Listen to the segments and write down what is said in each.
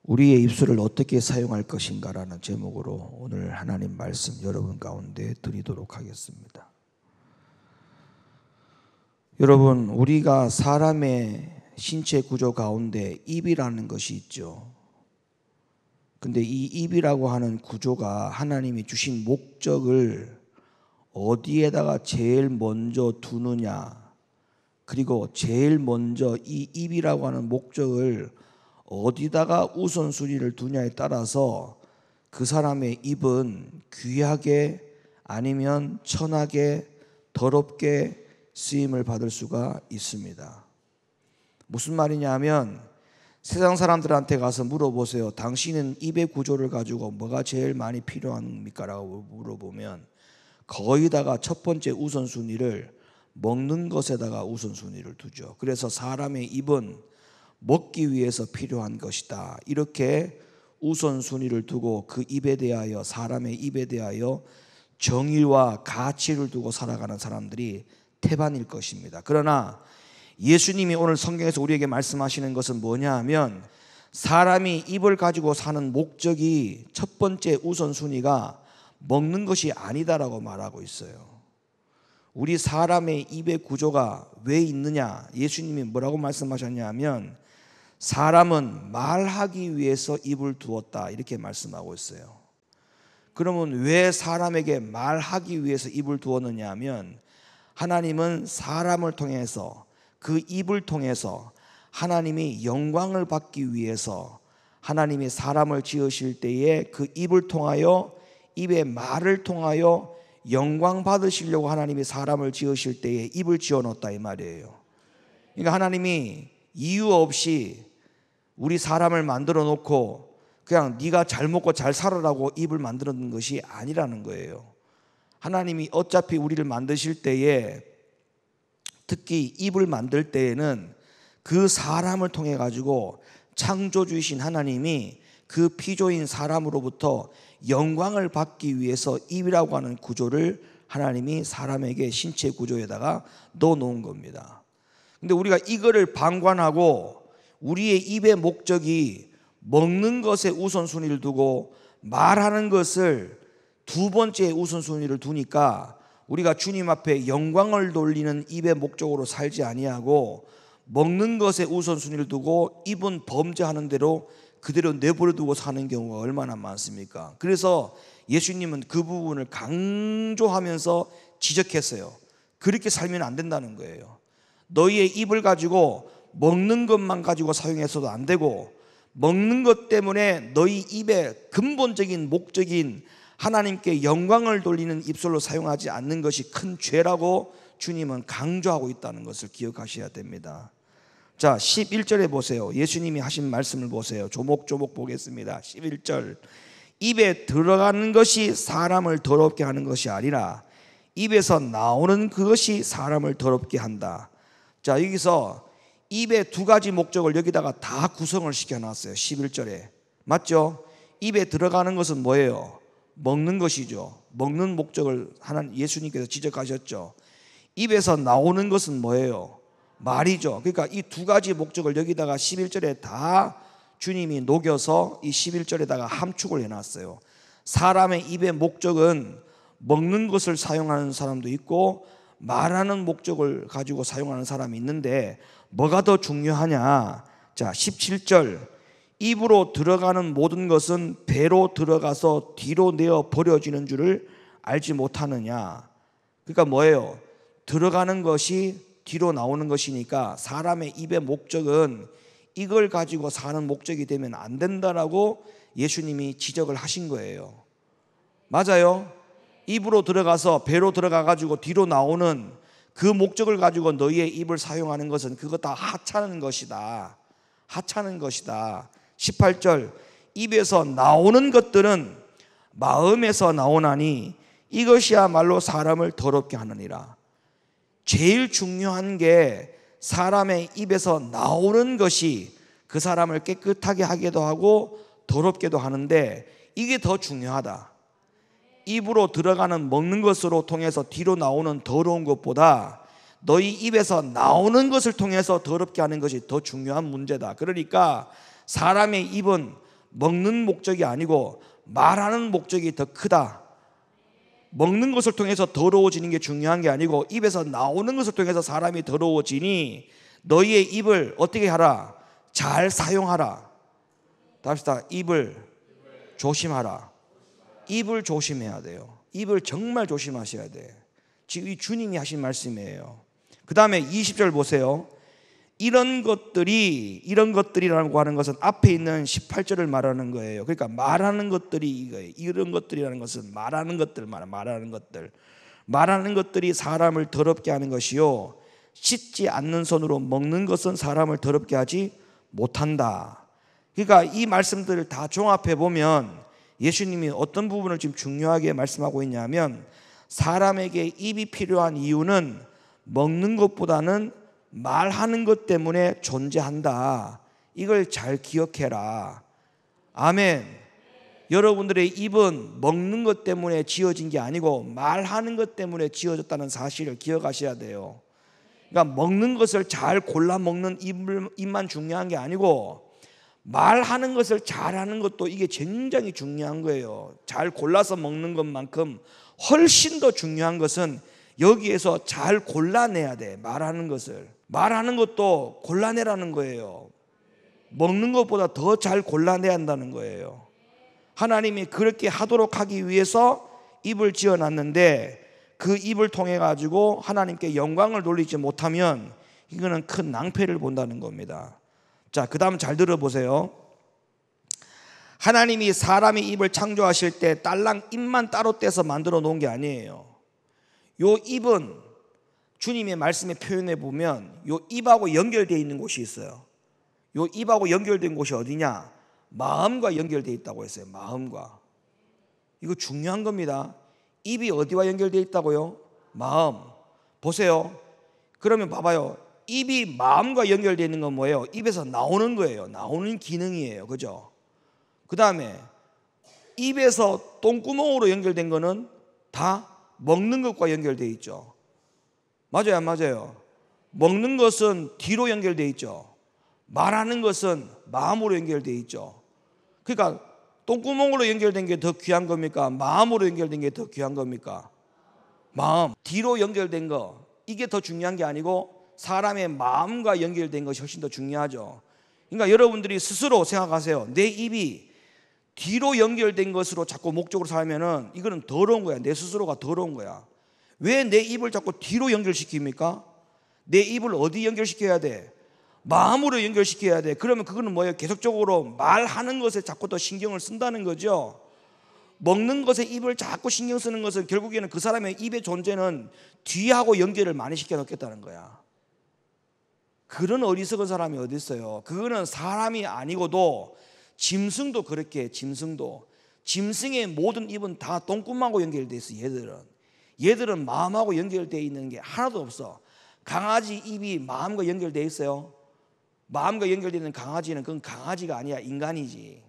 우리의 입술을 어떻게 사용할 것인가라는 제목으로 오늘 하나님 말씀 여러분 가운데 드리도록 하겠습니다. 여러분, 우리가 사람의 신체 구조 가운데 입이라는 것이 있죠. 근데 이 입이라고 하는 구조가 하나님이 주신 목적을 어디에다가 제일 먼저 두느냐, 그리고 제일 먼저 이 입이라고 하는 목적을 어디다가 우선순위를 두냐에 따라서 그 사람의 입은 귀하게 아니면 천하게 더럽게 쓰임을 받을 수가 있습니다. 무슨 말이냐 하면 세상 사람들한테 가서 물어보세요. 당신은 입의 구조를 가지고 뭐가 제일 많이 필요합니까? 라고 물어보면 거의 다가 첫 번째 우선순위를 먹는 것에다가 우선순위를 두죠. 그래서 사람의 입은 먹기 위해서 필요한 것이다, 이렇게 우선순위를 두고 그 입에 대하여, 사람의 입에 대하여 정의와 가치를 두고 살아가는 사람들이 태반일 것입니다. 그러나 예수님이 오늘 성경에서 우리에게 말씀하시는 것은 뭐냐 하면 사람이 입을 가지고 사는 목적이 첫 번째 우선순위가 먹는 것이 아니다라고 말하고 있어요. 우리 사람의 입의 구조가 왜 있느냐, 예수님이 뭐라고 말씀하셨냐 하면 사람은 말하기 위해서 입을 두었다, 이렇게 말씀하고 있어요. 그러면 왜 사람에게 말하기 위해서 입을 두었느냐 하면 하나님은 사람을 통해서, 그 입을 통해서 하나님이 영광을 받기 위해서 하나님이 사람을 지으실 때에 그 입을 통하여, 입의 말을 통하여 영광 받으시려고 하나님이 사람을 지으실 때에 입을 지어놓았다, 이 말이에요. 그러니까 하나님이 이유 없이 우리 사람을 만들어 놓고 그냥 네가 잘 먹고 잘 살아라고 입을 만들어 놓은 것이 아니라는 거예요. 하나님이 어차피 우리를 만드실 때에, 특히 입을 만들 때에는 그 사람을 통해 가지고 창조주이신 하나님이 그 피조인 사람으로부터 영광을 받기 위해서 입이라고 하는 구조를 하나님이 사람에게 신체 구조에다가 넣어 놓은 겁니다. 근데 우리가 이거를 방관하고 우리의 입의 목적이 먹는 것에 우선순위를 두고 말하는 것을 두 번째 우선순위를 두니까 우리가 주님 앞에 영광을 돌리는 입의 목적으로 살지 아니하고 먹는 것에 우선순위를 두고 입은 범죄하는 대로 그대로 내버려 두고 사는 경우가 얼마나 많습니까? 그래서 예수님은 그 부분을 강조하면서 지적했어요. 그렇게 살면 안 된다는 거예요. 너희의 입을 가지고 먹는 것만 가지고 사용해서도 안 되고, 먹는 것 때문에 너희 입의 근본적인 목적인 하나님께 영광을 돌리는 입술로 사용하지 않는 것이 큰 죄라고 주님은 강조하고 있다는 것을 기억하셔야 됩니다. 자, 11절에 보세요. 예수님이 하신 말씀을 보세요. 조목조목 보겠습니다. 11절, 입에 들어가는 것이 사람을 더럽게 하는 것이 아니라 입에서 나오는 그것이 사람을 더럽게 한다. 자, 여기서 입의 두 가지 목적을 여기다가 다 구성을 시켜놨어요. 11절에 맞죠? 입에 들어가는 것은 뭐예요? 먹는 것이죠. 먹는 목적을 하나님 예수님께서 지적하셨죠. 입에서 나오는 것은 뭐예요? 말이죠. 그러니까 이 두 가지 목적을 여기다가 11절에 다 주님이 녹여서 이 11절에다가 함축을 해놨어요. 사람의 입의 목적은 먹는 것을 사용하는 사람도 있고 말하는 목적을 가지고 사용하는 사람이 있는데 뭐가 더 중요하냐? 자, 17절, 입으로 들어가는 모든 것은 배로 들어가서 뒤로 내어 버려지는 줄을 알지 못하느냐? 그러니까 뭐예요? 들어가는 것이 뒤로 나오는 것이니까 사람의 입의 목적은 이걸 가지고 사는 목적이 되면 안 된다라고 예수님이 지적을 하신 거예요. 맞아요? 입으로 들어가서 배로 들어가 가지고 뒤로 나오는 그 목적을 가지고 너희의 입을 사용하는 것은 그거 다 하찮은 것이다. 하찮은 것이다. 18절, 입에서 나오는 것들은 마음에서 나오나니 이것이야말로 사람을 더럽게 하느니라. 제일 중요한 게 사람의 입에서 나오는 것이 그 사람을 깨끗하게 하기도 하고 더럽게도 하는데 이게 더 중요하다. 입으로 들어가는 먹는 것으로 통해서 뒤로 나오는 더러운 것보다 너희 입에서 나오는 것을 통해서 더럽게 하는 것이 더 중요한 문제다. 그러니까 사람의 입은 먹는 목적이 아니고 말하는 목적이 더 크다. 먹는 것을 통해서 더러워지는 게 중요한 게 아니고 입에서 나오는 것을 통해서 사람이 더러워지니 너희의 입을 어떻게 하라? 잘 사용하라. 답시다. 입을 조심하라. 입을 조심해야 돼요. 입을 정말 조심하셔야 돼. 지금 이 주님이 하신 말씀이에요. 그 다음에 20절 보세요. 이런 것들이라고 하는 것은 앞에 있는 18절을 말하는 거예요. 그러니까 말하는 것들이 이거예요. 이런 것들이라는 것은 말하는 것들이 사람을 더럽게 하는 것이요, 씻지 않는 손으로 먹는 것은 사람을 더럽게 하지 못한다. 그러니까 이 말씀들을 다 종합해 보면 예수님이 어떤 부분을 지금 중요하게 말씀하고 있냐면, 사람에게 입이 필요한 이유는 먹는 것보다는 말하는 것 때문에 존재한다. 이걸 잘 기억해라. 아멘. 여러분들의 입은 먹는 것 때문에 지어진 게 아니고 말하는 것 때문에 지어졌다는 사실을 기억하셔야 돼요. 그러니까 먹는 것을 잘 골라 먹는 입만 중요한 게 아니고 말하는 것을 잘하는 것도 이게 굉장히 중요한 거예요. 잘 골라서 먹는 것만큼 훨씬 더 중요한 것은 여기에서 잘 골라내야 돼. 말하는 것도 골라내라는 거예요. 먹는 것보다 더 잘 골라내야 한다는 거예요. 하나님이 그렇게 하도록 하기 위해서 입을 지어놨는데 그 입을 통해 가지고 하나님께 영광을 돌리지 못하면 이거는 큰 낭패를 본다는 겁니다. 자, 그 다음 잘 들어보세요. 하나님이 사람의 입을 창조하실 때 딸랑 입만 따로 떼서 만들어 놓은 게 아니에요. 요 입은 주님의 말씀에 표현해 보면 요 입하고 연결되어 있는 곳이 있어요. 요 입하고 연결된 곳이 어디냐? 마음과 연결되어 있다고 했어요. 마음과. 이거 중요한 겁니다. 입이 어디와 연결되어 있다고요? 마음. 보세요. 그러면 봐봐요. 입이 마음과 연결되어 있는 건 뭐예요? 입에서 나오는 거예요. 나오는 기능이에요. 그죠? 그 다음에 입에서 똥구멍으로 연결된 거는 다 먹는 것과 연결되어 있죠. 맞아요, 안 맞아요? 먹는 것은 뒤로 연결되어 있죠. 말하는 것은 마음으로 연결되어 있죠. 그러니까 똥구멍으로 연결된 게 더 귀한 겁니까? 마음으로 연결된 게 더 귀한 겁니까? 마음. 뒤로 연결된 거, 이게 더 중요한 게 아니고 사람의 마음과 연결된 것이 훨씬 더 중요하죠. 그러니까 여러분들이 스스로 생각하세요. 내 입이 뒤로 연결된 것으로 자꾸 목적으로 살면은 이거는 더러운 거야. 내 스스로가 더러운 거야. 왜 내 입을 자꾸 뒤로 연결시킵니까? 내 입을 어디 연결시켜야 돼? 마음으로 연결시켜야 돼. 그러면 그거는 뭐예요? 계속적으로 말하는 것에 자꾸 더 신경을 쓴다는 거죠. 먹는 것에 입을 자꾸 신경 쓰는 것은 결국에는 그 사람의 입의 존재는 뒤하고 연결을 많이 시켜 놓겠다는 거야. 그런 어리석은 사람이 어디 있어요? 그거는 사람이 아니고도 짐승도 그렇게 해. 짐승의 모든 입은 다 똥구멍하고 연결되어 있어. 얘들은 마음하고 연결되어 있는 게 하나도 없어. 강아지 입이 마음과 연결되어 있어요. 마음과 연결되는 강아지는 그건 강아지가 아니야. 인간이지.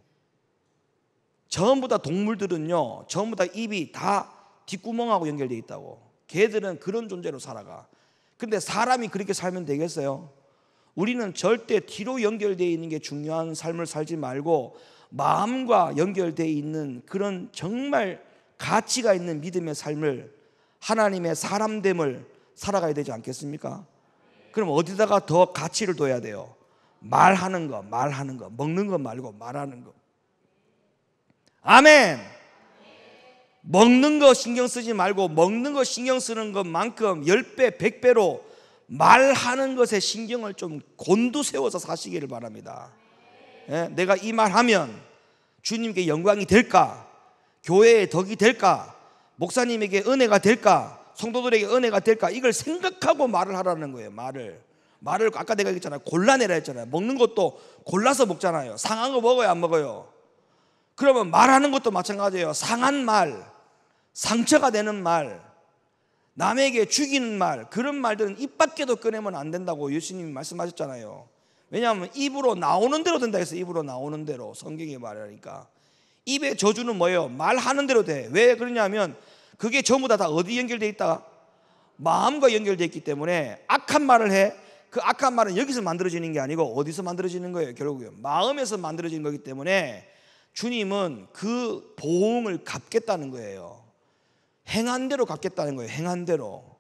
전부 다 동물들은요, 전부 다 입이 다 뒷구멍하고 연결되어 있다고. 걔들은 그런 존재로 살아가. 근데 사람이 그렇게 살면 되겠어요? 우리는 절대 뒤로 연결되어 있는 게 중요한 삶을 살지 말고 마음과 연결되어 있는 그런 정말 가치가 있는 믿음의 삶을, 하나님의 사람됨을 살아가야 되지 않겠습니까? 그럼 어디다가 더 가치를 둬야 돼요? 말하는 거. 먹는 거 말고 말하는 거. 아멘. 먹는 거 신경 쓰지 말고 먹는 거 신경 쓰는 것만큼 10배, 100배로 말하는 것에 신경을 좀 곤두세워서 사시기를 바랍니다. 예? 내가 이 말하면 주님께 영광이 될까? 교회에 덕이 될까? 목사님에게 은혜가 될까? 성도들에게 은혜가 될까? 이걸 생각하고 말을 하라는 거예요. 말을 아까 내가 얘기했잖아요. 골라내라 했잖아요. 먹는 것도 골라서 먹잖아요. 상한 거 먹어요, 안 먹어요? 그러면 말하는 것도 마찬가지예요. 상한 말, 상처가 되는 말, 남에게 죽이는 말, 그런 말들은 입 밖에도 꺼내면 안 된다고 예수님이 말씀하셨잖아요. 왜냐하면 입으로 나오는 대로 된다 했어요. 입으로 나오는 대로. 성경이 말하니까. 입의 저주는 뭐예요? 말하는 대로 돼. 왜 그러냐면 그게 전부 다 어디 연결되어 있다? 마음과 연결되어 있기 때문에 악한 말을 해. 그 악한 말은 여기서 만들어지는 게 아니고 어디서 만들어지는 거예요? 결국은 마음에서 만들어지는 거기 때문에 주님은 그 보응을 갚겠다는 거예요. 행한 대로 갚겠다는 거예요. 행한 대로.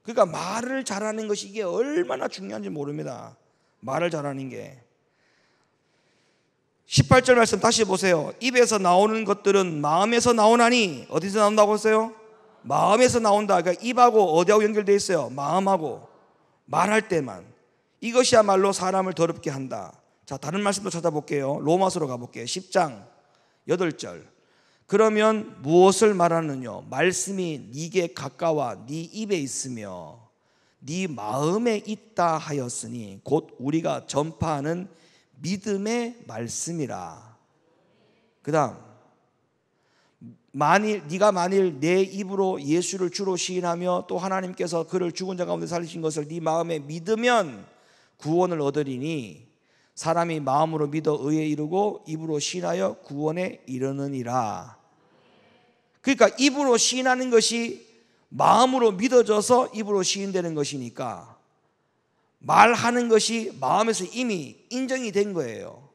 그러니까 말을 잘하는 것이 이게 얼마나 중요한지 모릅니다. 말을 잘하는 게. 18절 말씀 다시 보세요. 입에서 나오는 것들은 마음에서 나오나니, 어디서 나온다고 했어요? 마음에서 나온다. 그러니까 입하고 어디하고 연결되어 있어요? 마음하고. 말할 때만. 이것이야말로 사람을 더럽게 한다. 자, 다른 말씀도 찾아볼게요. 로마서로 가볼게요. 10장 8절. 그러면 무엇을 말하느냐? 말씀이 네게 가까워 네 입에 있으며 네 마음에 있다 하였으니 곧 우리가 전파하는 믿음의 말씀이라. 그 다음, 네가 만일 내 입으로 예수를 주로 시인하며 또 하나님께서 그를 죽은 자 가운데 살리신 것을 네 마음에 믿으면 구원을 얻으리니 사람이 마음으로 믿어 의에 이르고 입으로 시인하여 구원에 이르느니라. 그러니까 입으로 시인하는 것이 마음으로 믿어져서 입으로 시인되는 것이니까 말하는 것이 마음에서 이미 인정이 된 거예요.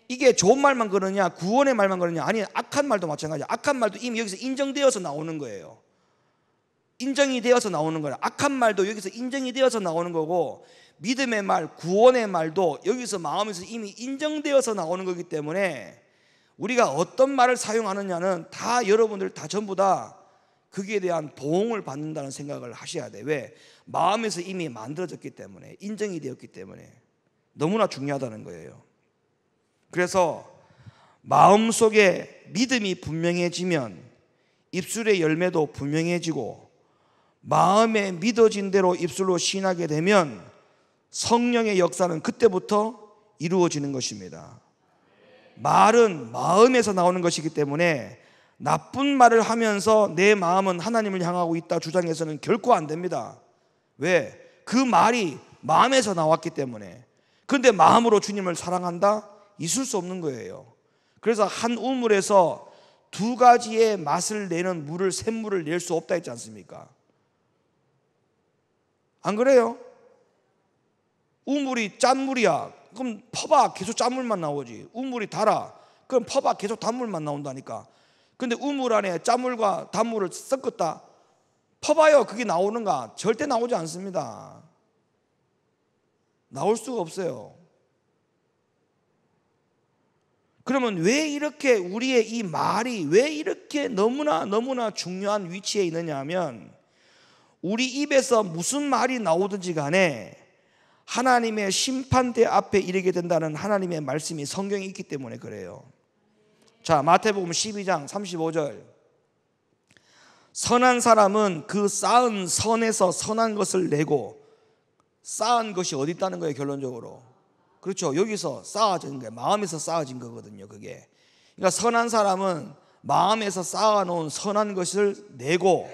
이게 좋은 말만 그러냐, 구원의 말만 그러냐? 아니, 악한 말도 마찬가지야. 악한 말도 이미 여기서 인정되어서 나오는 거예요. 인정이 되어서 나오는 거야. 악한 말도 여기서 인정이 되어서 나오는 거고, 믿음의 말, 구원의 말도 여기서 마음에서 이미 인정되어서 나오는 거기 때문에 우리가 어떤 말을 사용하느냐는 다 여러분들 다 전부 다 거기에 대한 보응을 받는다는 생각을 하셔야 돼. 왜? 마음에서 이미 만들어졌기 때문에, 인정이 되었기 때문에 너무나 중요하다는 거예요. 그래서 마음속에 믿음이 분명해지면 입술의 열매도 분명해지고, 마음에 믿어진 대로 입술로 시인하게 되면 성령의 역사는 그때부터 이루어지는 것입니다. 말은 마음에서 나오는 것이기 때문에 나쁜 말을 하면서 내 마음은 하나님을 향하고 있다 주장해서는 결코 안 됩니다. 왜? 그 말이 마음에서 나왔기 때문에. 그런데 마음으로 주님을 사랑한다? 있을 수 없는 거예요. 그래서 한 우물에서 두 가지의 맛을 내는 물을, 샘물을 낼 수 없다 했지 않습니까? 안 그래요? 우물이 짠물이야. 그럼 퍼봐, 계속 짠물만 나오지. 우물이 달아. 그럼 퍼봐, 계속 단물만 나온다니까. 근데 우물 안에 짠물과 단물을 섞었다, 퍼봐요. 그게 나오는가? 절대 나오지 않습니다. 나올 수가 없어요. 그러면 왜 이렇게 우리의 이 말이 왜 이렇게 너무나 중요한 위치에 있느냐 하면, 우리 입에서 무슨 말이 나오든지 간에 하나님의 심판대 앞에 이르게 된다는 하나님의 말씀이 성경에 있기 때문에 그래요. 자, 마태복음 12장 35절. 선한 사람은 그 쌓은 선에서 선한 것을 내고, 쌓은 것이 어디 있다는 거예요? 결론적으로, 그렇죠, 여기서 쌓아진 거예요. 마음에서 쌓아진 거거든요, 그게. 그러니까 선한 사람은 마음에서 쌓아놓은 선한 것을 내고,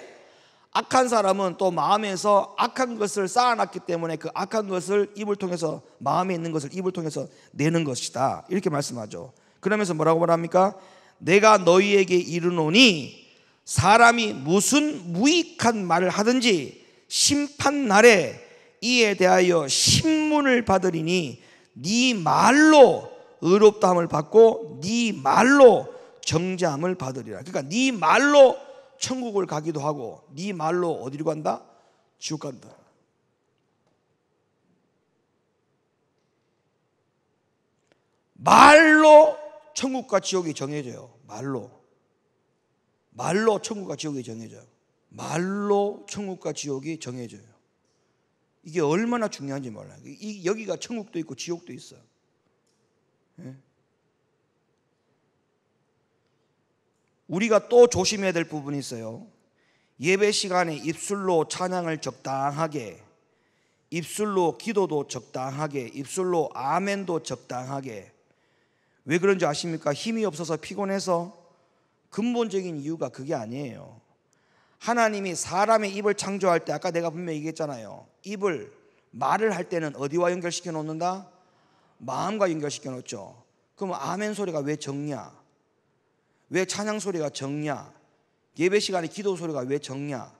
악한 사람은 또 마음에서 악한 것을 쌓아놨기 때문에 그 악한 것을 입을 통해서, 마음에 있는 것을 입을 통해서 내는 것이다, 이렇게 말씀하죠. 그러면서 뭐라고 말합니까? 내가 너희에게 이르노니 사람이 무슨 무익한 말을 하든지 심판날에 이에 대하여 신문을 받으리니 네 말로 의롭다함을 받고 네 말로 정죄함을 받으리라. 그러니까 네 말로 천국을 가기도 하고 네 말로 어디로 간다? 지옥 간다. 말로 천국과 지옥이 정해져요. 말로 천국과 지옥이 정해져요. 말로 천국과 지옥이 정해져요. 이게 얼마나 중요한지 몰라요. 여기가 천국도 있고 지옥도 있어요. 예? 우리가 또 조심해야 될 부분이 있어요. 예배 시간에 입술로 찬양을 적당하게, 입술로 기도도 적당하게, 입술로 아멘도 적당하게. 왜 그런지 아십니까? 힘이 없어서 피곤해서? 근본적인 이유가 그게 아니에요. 하나님이 사람의 입을 창조할 때, 아까 내가 분명히 얘기했잖아요. 입을, 말을 할 때는 어디와 연결시켜 놓는다? 마음과 연결시켜 놓죠. 그럼 아멘 소리가 왜 적냐? 왜 찬양 소리가 적냐? 예배 시간에 기도 소리가 왜 적냐?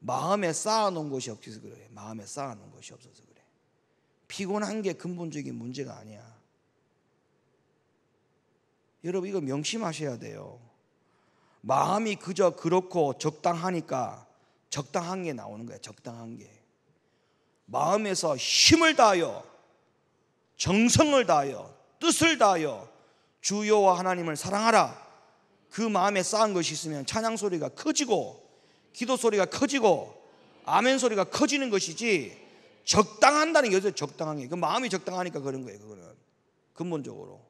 마음에 쌓아놓은 것이 없어서 그래. 마음에 쌓아놓은 것이 없어서 그래. 피곤한 게 근본적인 문제가 아니야. 여러분 이거 명심하셔야 돼요. 마음이 그저 그렇고 적당하니까 적당한 게 나오는 거예요. 적당한 게. 마음에서 힘을 다하여 정성을 다하여 뜻을 다하여 주 여호와 하나님을 사랑하라. 그 마음에 쌓은 것이 있으면 찬양 소리가 커지고 기도 소리가 커지고 아멘 소리가 커지는 것이지, 적당한다는 게 어디서 적당한 게, 그 마음이 적당하니까 그런 거예요. 그거는 근본적으로.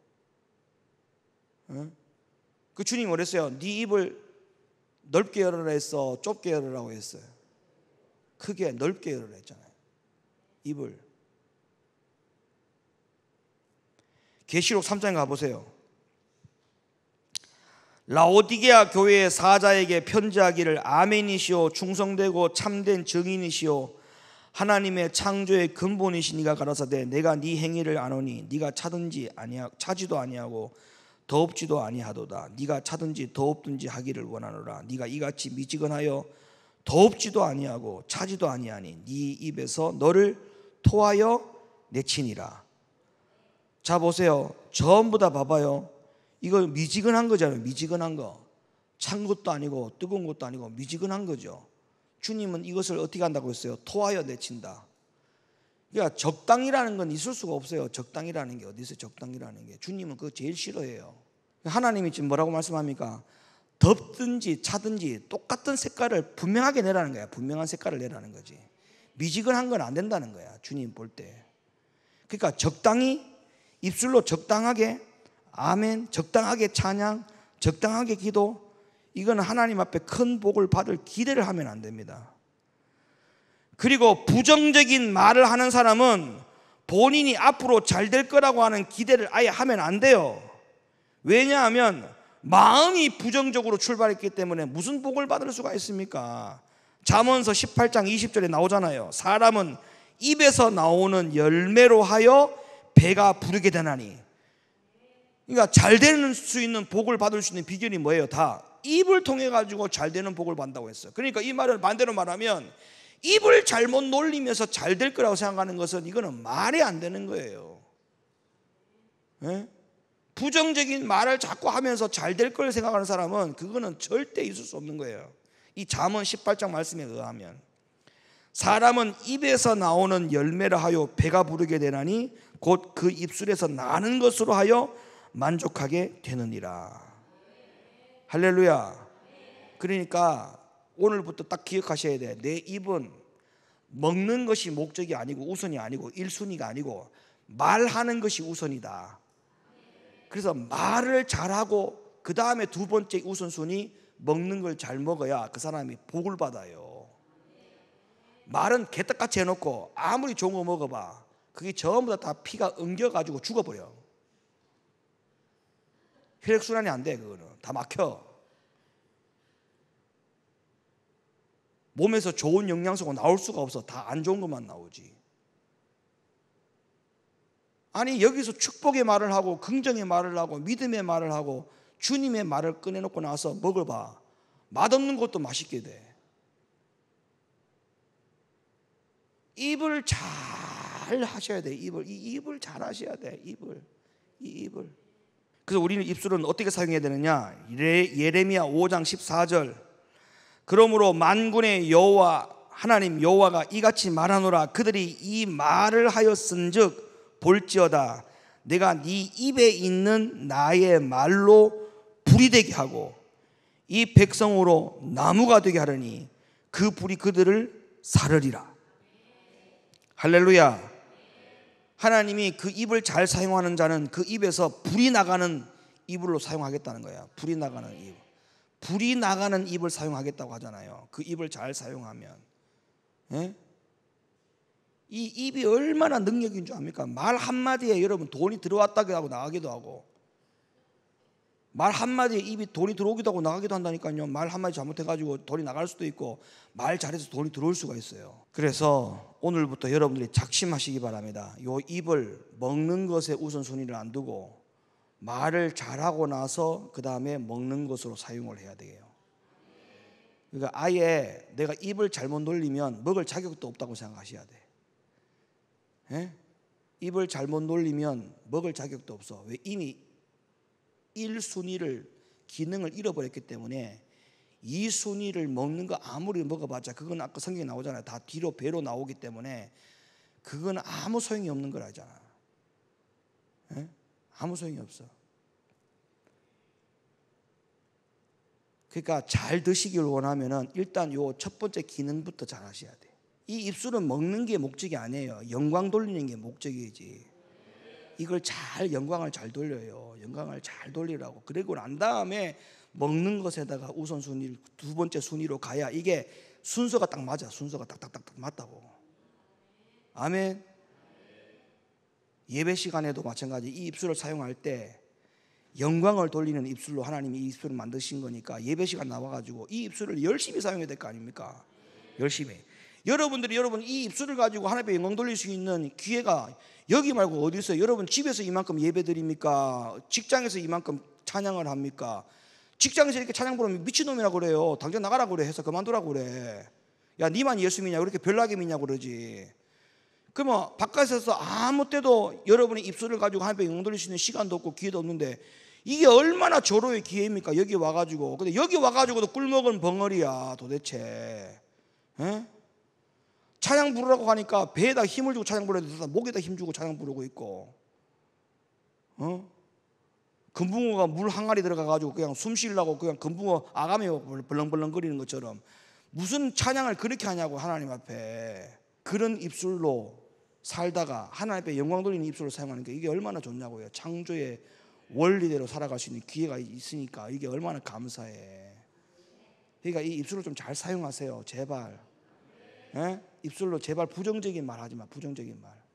그 주님이 뭐랬어요? 네 입을 넓게 열어라 했어, 좁게 열으라고 했어요? 크게 넓게 열어라 했잖아요. 입을. 계시록 3장에 가보세요. 라오디게아 교회의 사자에게 편지하기를, 아멘이시오 충성되고 참된 증인이시오 하나님의 창조의 근본이시니가 가라사대, 내가 네 행위를 아노니 네가 차지도 아니하고 더없지도 아니하도다. 네가 차든지 더없든지 하기를 원하노라. 네가 이같이 미지근하여 더없지도 아니하고 차지도 아니하니 네 입에서 너를 토하여 내치니라. 자 보세요. 전부 다 봐봐요. 이거 미지근한 거잖아요. 미지근한 거. 찬 것도 아니고 뜨거운 것도 아니고 미지근한 거죠. 주님은 이것을 어떻게 한다고 했어요? 토하여 내친다. 그러니까 적당이라는 건 있을 수가 없어요. 적당이라는 게 어디서 적당이라는 게. 주님은 그거 제일 싫어해요. 하나님이 지금 뭐라고 말씀합니까? 덥든지 차든지 똑같은 색깔을 분명하게 내라는 거야. 분명한 색깔을 내라는 거지. 미지근한 건 안 된다는 거야. 주님 볼 때. 그러니까 적당히, 입술로 적당하게 아멘, 적당하게 찬양, 적당하게 기도, 이거는 하나님 앞에 큰 복을 받을 기대를 하면 안 됩니다. 그리고 부정적인 말을 하는 사람은 본인이 앞으로 잘 될 거라고 하는 기대를 아예 하면 안 돼요. 왜냐하면 마음이 부정적으로 출발했기 때문에 무슨 복을 받을 수가 있습니까? 잠언서 18장 20절에 나오잖아요. 사람은 입에서 나오는 열매로 하여 배가 부르게 되나니. 그러니까 잘 되는 수 있는 복을 받을 수 있는 비결이 뭐예요? 다 입을 통해 가지고 잘 되는 복을 받는다고 했어요. 그러니까 이 말을 반대로 말하면, 입을 잘못 놀리면서 잘 될 거라고 생각하는 것은 이거는 말이 안 되는 거예요. 네? 부정적인 말을 자꾸 하면서 잘 될 걸 생각하는 사람은 그거는 절대 있을 수 없는 거예요. 이 잠언 18장 말씀에 의하면 사람은 입에서 나오는 열매를 하여 배가 부르게 되나니 곧 그 입술에서 나는 것으로 하여 만족하게 되느니라. 할렐루야. 그러니까 오늘부터 딱 기억하셔야 돼. 내 입은 먹는 것이 목적이 아니고 우선이 아니고 1순위가 아니고 말하는 것이 우선이다. 그래서 말을 잘하고 그 다음에 두 번째 우선순위, 먹는 걸 잘 먹어야 그 사람이 복을 받아요. 말은 개떡같이 해놓고 아무리 좋은 거 먹어봐, 그게 전부 다 피가 엉겨가지고 죽어버려. 혈액순환이 안 돼. 그거는 다 막혀. 몸에서 좋은 영양소가 나올 수가 없어. 다 안 좋은 것만 나오지. 아니 여기서 축복의 말을 하고 긍정의 말을 하고 믿음의 말을 하고 주님의 말을 꺼내놓고 나서 먹어봐. 맛없는 것도 맛있게 돼. 입을 잘 하셔야 돼. 이 입을 잘 하셔야 돼. 이 입을. 그래서 우리는 입술은 어떻게 사용해야 되느냐? 예레미야 5장 14절. 그러므로 만군의 여호와 하나님 여호와가 이같이 말하노라. 그들이 이 말을 하였은즉 볼지어다 내가 네 입에 있는 나의 말로 불이 되게 하고 이 백성으로 나무가 되게 하려니 그 불이 그들을 사르리라. 할렐루야. 하나님이 그 입을 잘 사용하는 자는 그 입에서 불이 나가는 입으로 사용하겠다는 거야. 불이 나가는 입. 불이 나가는 입을 사용하겠다고 하잖아요. 그 입을 잘 사용하면. 예? 이 입이 얼마나 능력인 줄 압니까? 말 한마디에 여러분 돈이 들어왔다고 하고 나가기도 하고, 말 한마디에 입이 돈이 들어오기도 하고 나가기도 한다니까요. 말 한마디 잘못해가지고 돈이 나갈 수도 있고 말 잘해서 돈이 들어올 수가 있어요. 그래서 오늘부터 여러분들이 작심하시기 바랍니다. 요 입을 먹는 것에 우선순위를 안 두고 말을 잘하고 나서 그 다음에 먹는 것으로 사용을 해야 돼요. 그러니까 아예 내가 입을 잘못 놀리면 먹을 자격도 없다고 생각하셔야 돼. 예? 입을 잘못 놀리면 먹을 자격도 없어. 왜? 이미 1순위를 기능을 잃어버렸기 때문에 2순위를 먹는 거 아무리 먹어봤자 그건 아까 성경에 나오잖아요. 다 뒤로 배로 나오기 때문에 그건 아무 소용이 없는 거라잖아. 예? 아무 소용이 없어. 그러니까 잘 드시길 원하면은 일단 요 첫 번째 기능부터 잘 하셔야 돼. 이 입술은 먹는 게 목적이 아니에요. 영광 돌리는 게 목적이지. 이걸 영광을 잘 돌려요. 영광을 잘 돌리라고. 그리고 난 다음에 먹는 것에다가 우선순위, 두 번째 순위로 가야 이게 순서가 딱 맞아. 순서가 딱딱딱 맞다고. 아멘. 예배 시간에도 마찬가지. 이 입술을 사용할 때 영광을 돌리는 입술로 하나님이 이 입술을 만드신 거니까 예배 시간 나와가지고 이 입술을 열심히 사용해야 될 거 아닙니까? 열심히. 여러분 이 입술을 가지고 하나님께 영광 돌릴 수 있는 기회가 여기 말고 어디 있어요? 여러분 집에서 이만큼 예배 드립니까? 직장에서 이만큼 찬양을 합니까? 직장에서 이렇게 찬양 부르면 미친놈이라고 그래요. 당장 나가라고 그래. 해서 그만두라고 그래. 야 니만 예수 믿냐? 그렇게 별나게 믿냐고 그러지. 그러면 바깥에서 아무 때도 여러분의 입술을 가지고 하나님께 영광 돌릴 수 있는 시간도 없고 기회도 없는데 이게 얼마나 절호의 기회입니까? 여기 와가지고. 근데 여기 와가지고도 꿀먹은 벙어리야 도대체. 에? 찬양 부르라고 하니까 배에다 힘을 주고 찬양 부르야 돼서 목에다 힘 주고 찬양 부르고 있고, 금붕어가 물 항아리 들어가가지고 그냥 숨 쉬려고 그냥 금붕어 아가미 벌렁벌렁거리는 것처럼 무슨 찬양을 그렇게 하냐고. 하나님 앞에 그런 입술로 살다가 하나님 앞에 영광 돌리는 입술로 사용하는 게 이게 얼마나 좋냐고요. 창조의 원리대로 살아갈 수 있는 기회가 있으니까 이게 얼마나 감사해. 그러니까 이 입술을 좀 잘 사용하세요 제발. 에? 입술로 제발 부정적인 말 하지 마. 부정적인 말.